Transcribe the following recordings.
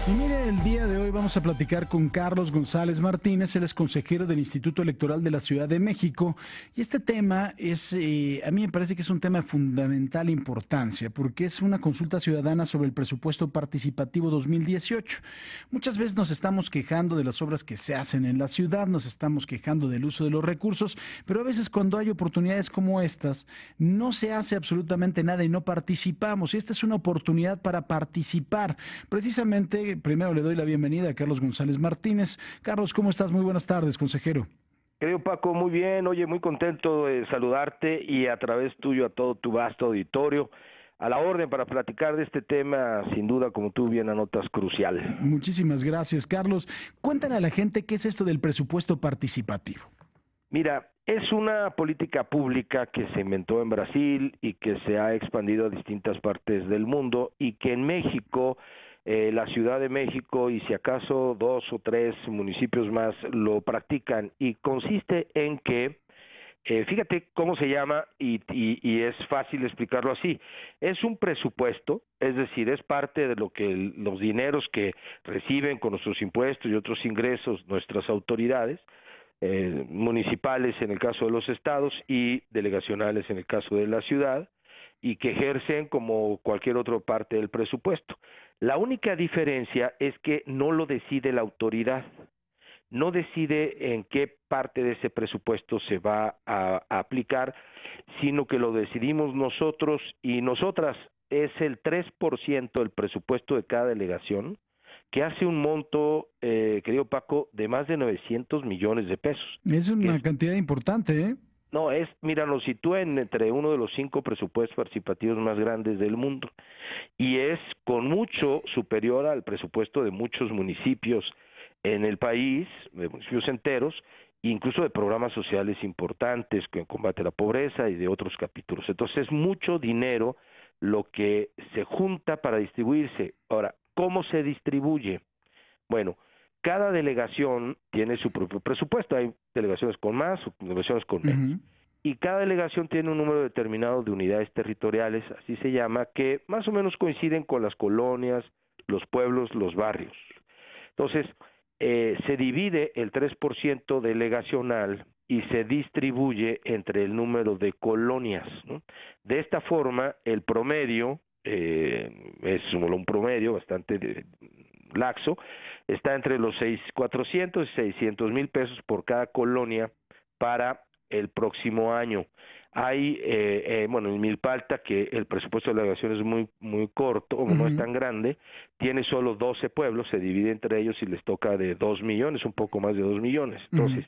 Y mire, el día de hoy vamos a platicar con Carlos González Martínez, él es consejero del Instituto Electoral de la Ciudad de México. Y este tema a mí me parece que es un tema de fundamental importancia, porque es una consulta ciudadana sobre el presupuesto participativo 2018. Muchas veces nos estamos quejando de las obras que se hacen en la ciudad, nos estamos quejando del uso de los recursos, pero a veces cuando hay oportunidades como estas, no se hace absolutamente nada y no participamos. Y esta es una oportunidad para participar. Precisamente, primero le doy la bienvenida a Carlos González Martínez. Carlos, ¿cómo estás? Muy buenas tardes, consejero. Querido Paco, muy bien, oye, muy contento de saludarte y a través tuyo a todo tu vasto auditorio, a la orden para platicar de este tema, sin duda, como tú bien anotas, crucial. Muchísimas gracias, Carlos. Cuéntale a la gente qué es esto del presupuesto participativo. Mira, es una política pública que se inventó en Brasil y que se ha expandido a distintas partes del mundo y que en México, la Ciudad de México y si acaso 2 o 3 municipios más lo practican y consiste en que fíjate cómo se llama y es fácil explicarlo así. Es un presupuesto, es decir, es parte de lo que los dineros que reciben con nuestros impuestos y otros ingresos nuestras autoridades, municipales en el caso de los estados y delegacionales en el caso de la ciudad, y que ejercen como cualquier otra parte del presupuesto. La única diferencia es que no lo decide la autoridad, no decide en qué parte de ese presupuesto se va a aplicar, sino que lo decidimos nosotros y nosotras. Es el 3% del presupuesto de cada delegación, que hace un monto, querido Paco, de más de 900 millones de pesos. Es Que una es, cantidad importante, ¿eh? no, mira, nos sitúa entre uno de los 5 presupuestos participativos más grandes del mundo y es con mucho superior al presupuesto de muchos municipios en el país, de municipios enteros, incluso de programas sociales importantes que combate la pobreza y de otros capítulos. Entonces es mucho dinero lo que se junta para distribuirse. Ahora, ¿cómo se distribuye? Bueno, cada delegación tiene su propio presupuesto. Hay delegaciones con más o delegaciones con menos. Ujú. Y cada delegación tiene un número determinado de unidades territoriales, así se llama, que más o menos coinciden con las colonias, los pueblos, los barrios. Entonces, se divide el 3% delegacional y se distribuye entre el número de colonias, ¿no? De esta forma, el promedio, es un promedio bastante laxo, está entre los 400 y 600 mil pesos por cada colonia para el próximo año. Hay, bueno, en Milpalta, que el presupuesto de la delegación es muy corto, o no es Ujú. tan grande, tiene solo 12 pueblos, se divide entre ellos y les toca de 2 millones, un poco más de 2 millones. Ujú. Entonces,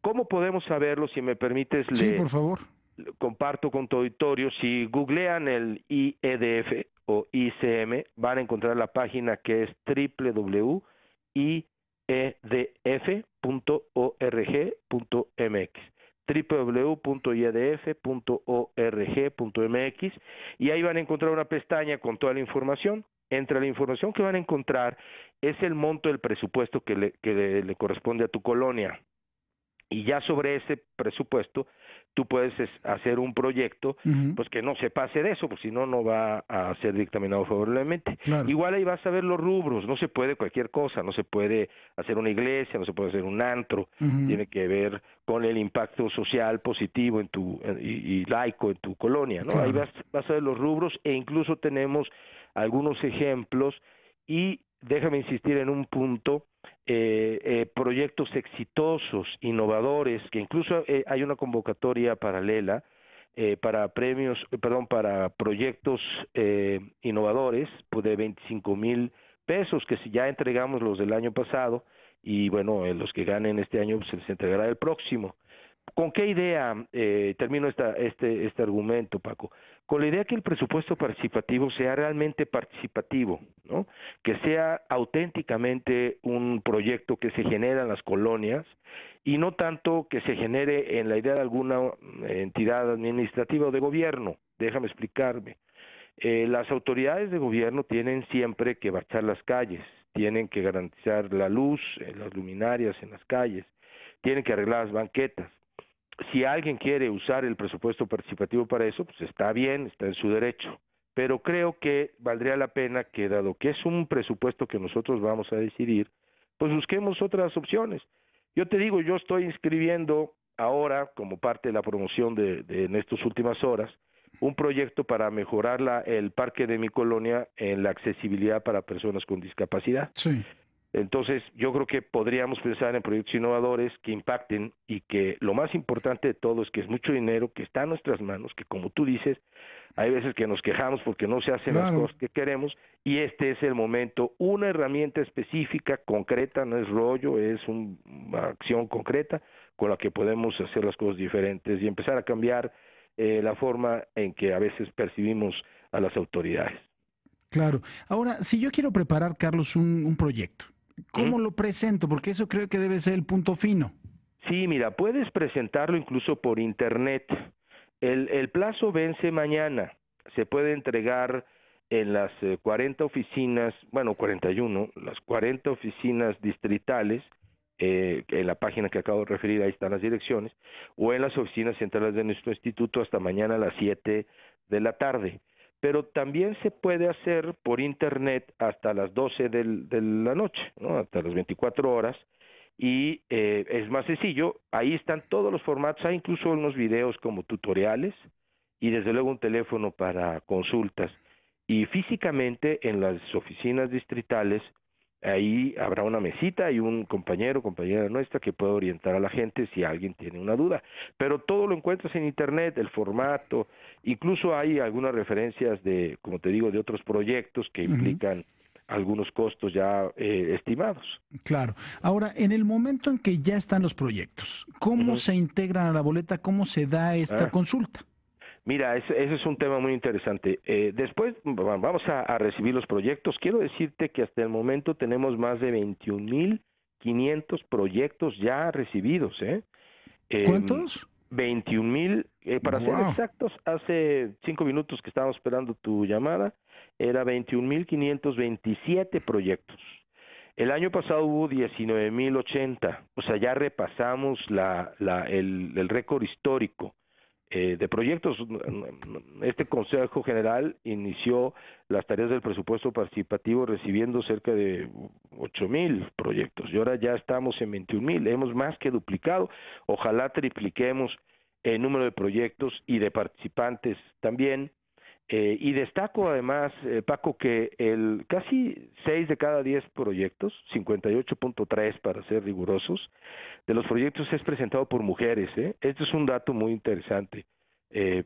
¿cómo podemos saberlo? Si me permites, Sí, por favor. comparto con tu auditorio. Si googlean el IEDF o ICM, van a encontrar la página que es www.iedf.org.mx www.iedf.org.mx y ahí van a encontrar una pestaña con toda la información. Entre la información que van a encontrar es el monto del presupuesto que le corresponde a tu colonia. Y ya sobre ese presupuesto tú puedes hacer un proyecto Ujú. pues que no se pase de eso, pues si no, no va a ser dictaminado favorablemente. Claro. Igual ahí vas a ver los rubros, no se puede cualquier cosa, no se puede hacer una iglesia, no se puede hacer un antro, Ujú. tiene que ver con el impacto social positivo y laico en tu colonia, ¿no? Ahí Claro. vas a ver los rubros e incluso tenemos algunos ejemplos y déjame insistir en un punto, proyectos exitosos, innovadores, que incluso hay una convocatoria paralela para premios, perdón, para proyectos innovadores pues de 25,000 pesos, que si ya entregamos los del año pasado, y bueno, los que ganen este año pues, se les entregará el próximo. ¿Con qué idea termino este argumento, Paco? Con la idea que el presupuesto participativo sea realmente participativo, ¿no? Que sea auténticamente un proyecto que se genera en las colonias y no tanto que se genere en la idea de alguna entidad administrativa o de gobierno. Déjame explicarme. Las autoridades de gobierno tienen siempre que bachar las calles, tienen que garantizar la luz, las luminarias en las calles, tienen que arreglar las banquetas. Si alguien quiere usar el presupuesto participativo para eso, pues está bien, está en su derecho, pero creo que valdría la pena que, dado que es un presupuesto que nosotros vamos a decidir, pues busquemos otras opciones. Yo te digo, yo estoy inscribiendo ahora, como parte de la promoción en estas últimas horas, un proyecto para mejorar el parque de mi colonia en la accesibilidad para personas con discapacidad. Sí. Entonces, yo creo que podríamos pensar en proyectos innovadores que impacten y que lo más importante de todo es que es mucho dinero que está en nuestras manos, que como tú dices, hay veces que nos quejamos porque no se hacen las Claro. cosas que queremos y este es el momento, una herramienta específica, concreta, no es rollo, es una acción concreta con la que podemos hacer las cosas diferentes y empezar a cambiar la forma en que a veces percibimos a las autoridades. Claro. Ahora, si yo quiero preparar, Carlos, un proyecto, ¿Mm? ¿cómo lo presento? Porque eso creo que debe ser el punto fino. Sí, mira, puedes presentarlo incluso por internet. El plazo vence mañana. Se puede entregar en las 40 oficinas, bueno, 41, las 40 oficinas distritales, en la página que acabo de referir, ahí están las direcciones, o en las oficinas centrales de nuestro instituto hasta mañana a las 7 de la tarde. Pero también se puede hacer por internet hasta las 12 de la noche, ¿no? Hasta las 24 horas, y es más sencillo, ahí están todos los formatos, hay incluso unos videos como tutoriales y desde luego un teléfono para consultas. Y físicamente en las oficinas distritales, ahí habrá una mesita y un compañero, compañera nuestra que puede orientar a la gente si alguien tiene una duda. Pero todo lo encuentras en internet, el formato, incluso hay algunas referencias de, como te digo, de otros proyectos que Ujú. implican algunos costos ya estimados. Claro. Ahora, en el momento en que ya están los proyectos, ¿cómo Ujú. se integran a la boleta? ¿Cómo se da esta Ah, consulta? mira, ese es un tema muy interesante. Después vamos a recibir los proyectos. Quiero decirte que hasta el momento tenemos más de 21,500 proyectos ya recibidos, ¿eh? Em, ¿Cuántos? 21,000, para ser Wow. exactos, hace 5 minutos que estábamos esperando tu llamada, era 21,527 proyectos. El año pasado hubo 19,080, o sea, ya repasamos el récord histórico de proyectos. Este Consejo General inició las tareas del presupuesto participativo recibiendo cerca de 8,000 proyectos y ahora ya estamos en 21,000, hemos más que duplicado, ojalá tripliquemos el número de proyectos y de participantes también. Y destaco además, Paco, que casi 6 de cada 10 proyectos, 58,3 para ser rigurosos, de los proyectos es presentado por mujeres. Este es un dato muy interesante,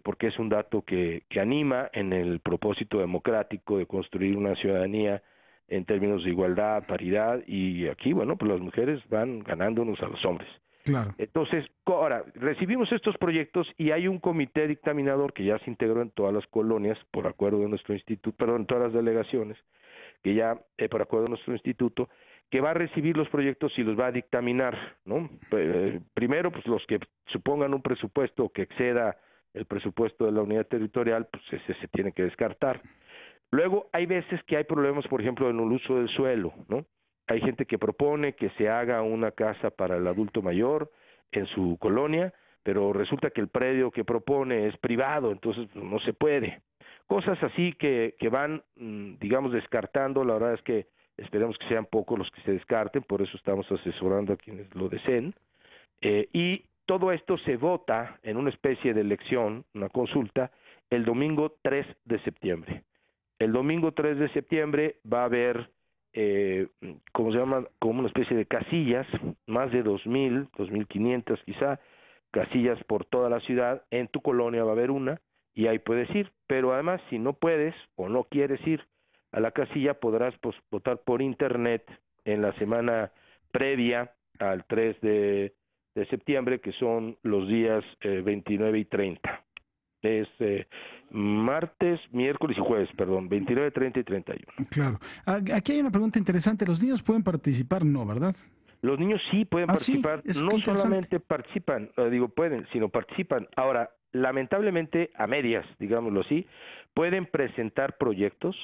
porque es un dato que anima en el propósito democrático de construir una ciudadanía en términos de igualdad, paridad, y aquí, bueno, pues las mujeres van ganándonos a los hombres. Claro. Entonces, ahora, recibimos estos proyectos y hay un comité dictaminador que ya se integró en todas las colonias, por acuerdo de nuestro instituto, perdón, en todas las delegaciones, que ya, por acuerdo de nuestro instituto, que va a recibir los proyectos y los va a dictaminar, ¿no? Primero, pues los que supongan un presupuesto que exceda el presupuesto de la unidad territorial, pues ese se tiene que descartar. Luego, hay veces que hay problemas, por ejemplo, en el uso del suelo, ¿no? Hay gente que propone que se haga una casa para el adulto mayor en su colonia, pero resulta que el predio que propone es privado, entonces pues, no se puede. Cosas así que van, digamos, descartando. La verdad es que esperemos que sean pocos los que se descarten, por eso estamos asesorando a quienes lo deseen. Y todo esto se vota en una especie de elección, una consulta, el domingo 3 de septiembre. El domingo 3 de septiembre va a haber, ¿cómo se llama? Como una especie de casillas, más de 2,000, 2,500 quizá, casillas por toda la ciudad. En tu colonia va a haber una y ahí puedes ir. Pero además, si no puedes o no quieres ir a la casilla, podrás votar por internet en la semana previa al 3 de septiembre, que son los días 29 y 30. Es martes, miércoles y jueves, perdón, 29, 30 y 31. Claro. Aquí hay una pregunta interesante. ¿Los niños pueden participar? No, ¿verdad? Los niños sí pueden Ah, sí, participar, eso qué no interesante. solamente participan, digo pueden, sino participan. Ahora, lamentablemente a medias, digámoslo así, pueden presentar proyectos.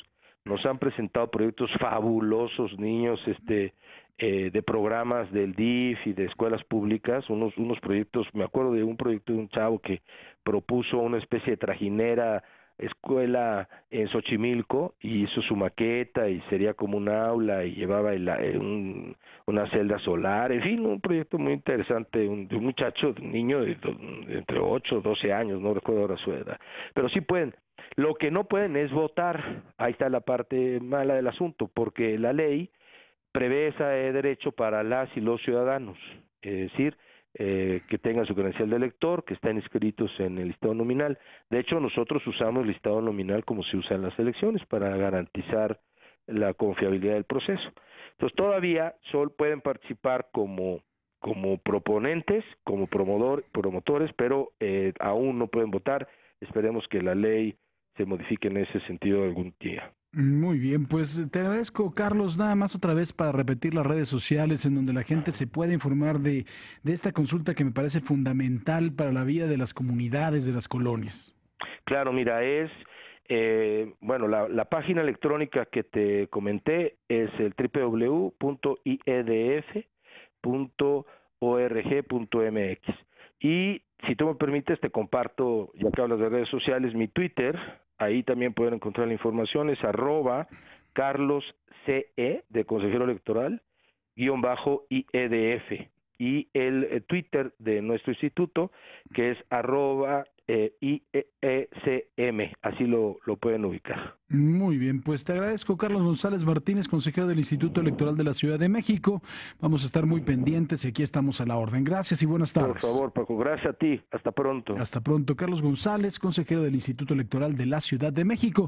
Nos han presentado proyectos fabulosos, niños, de programas del DIF y de escuelas públicas, unos proyectos. Me acuerdo de un proyecto de un chavo que propuso una especie de trajinera escuela en Xochimilco y hizo su maqueta y sería como un aula y llevaba una celda solar, en fin, un proyecto muy interesante de un muchacho, de un niño de entre 8 o 12 años, no recuerdo ahora su edad, pero sí pueden. Lo que no pueden es votar, ahí está la parte mala del asunto, porque la ley prevé ese derecho para las y los ciudadanos, es decir, que tengan su credencial de elector, que estén inscritos en el listado nominal. De hecho, nosotros usamos el listado nominal como se usa en las elecciones para garantizar la confiabilidad del proceso. Entonces, todavía solo pueden participar como proponentes, como promotores, pero aún no pueden votar. Esperemos que la ley se modifique en ese sentido algún día. Muy bien, pues te agradezco, Carlos. Nada más otra vez para repetir las redes sociales en donde la gente se puede informar de esta consulta que me parece fundamental para la vida de las comunidades, de las colonias. Claro, mira, bueno, la página electrónica que te comenté es el www.iedf.org.mx. Y si tú me permites, te comparto, ya que hablas de redes sociales, mi Twitter. Ahí también pueden encontrar la información, es @CarlosCE, de consejero electoral, _IEDF. Y el Twitter de nuestro instituto, que es @IECM, así lo pueden ubicar. Muy bien, pues te agradezco, Carlos González Martínez, consejero del Instituto Electoral de la Ciudad de México. Vamos a estar muy pendientes y aquí estamos a la orden. Gracias y buenas tardes. Por favor, Paco, gracias a ti. Hasta pronto. Hasta pronto, Carlos González, consejero del Instituto Electoral de la Ciudad de México.